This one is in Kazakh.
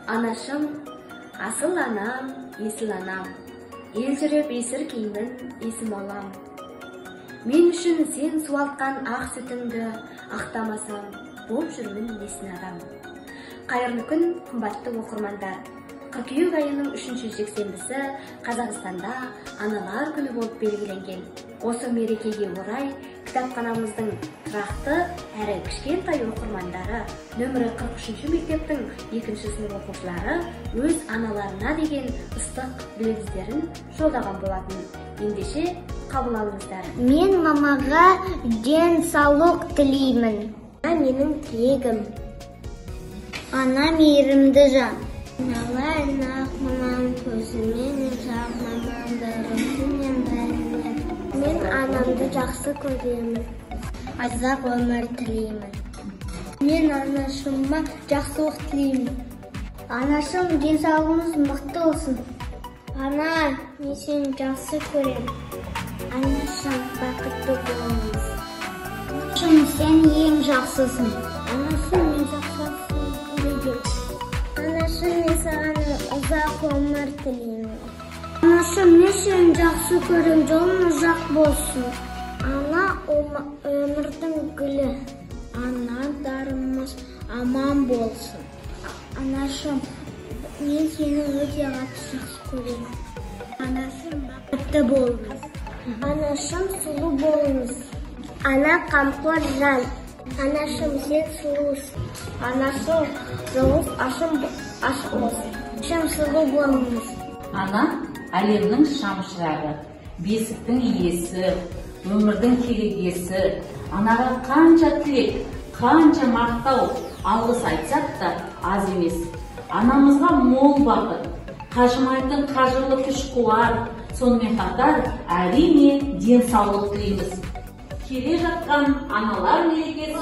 Анашым, асыл анам, есіл анам, ел жүріп есір кеймін, есім алам. Мен үшін сен суалтқан ақ сүтіңді ақтамасам, боп жүрмін несін адам. Қайырлы күн, қымбатты оқырмандар. Қыркүйек айының 3-ші жексенбісі Қазақстанда аналар күні болып белгіленген. Осы мерекеге орай кітапханамыздың тұрақты әрі кішкентай оқырмандары нөмірі 43-ші мектептің 2-ші сынып оқушылары өз аналарына деген ыстық лебіздерін жолдаған болатын. Ендеше қабыл алыңыздар. Мен мамаға денсаулық тілеймін. Менің тілегім. Ана мейірімді жан. Аналар маманың көзімен, жақ маманың бәрінен бәрінен. Мен анамды жақсы көремін. Азақ өмір тілеймін. Мен анашыма жақсылық тілеймін. Анашым, денсаулығыңыз мықты болсын. Ана, мен сені жақсы көремін. Анашым, бақытты болыңыз. Анашым, сен ең жақсысың. Анашым, мен жақсысын көрегем. Анашым, мен саған ұзақ өмір тілеймін. Анашым, мен сені жақсы көрем, жолың ұзақ болсын. Ана өмірдің гүлі. Аналарымыз аман болсын. Анашым, мен сені өте жақсы көремін. Анашым, бақытты болыңыз. Анашым, сұлу болыңыз. Ана қамқор жан. Анашым, сен сұлусың. Анашым, жолыңыз ашық болсын. Анашым, сұлу болыңыз. Ана әлемнің шамшырағы, бесіктің иесі, өмірдің керегесі. Анаға қанша тілек, қанша мақтау, алғыс айтсақ та аз емес. Анамызға мол бақыт, қажымайтын қажырлы күш қуар, сонымен қатар әрине денсаулық тілейміз. Келе жатқан аналар мерекесі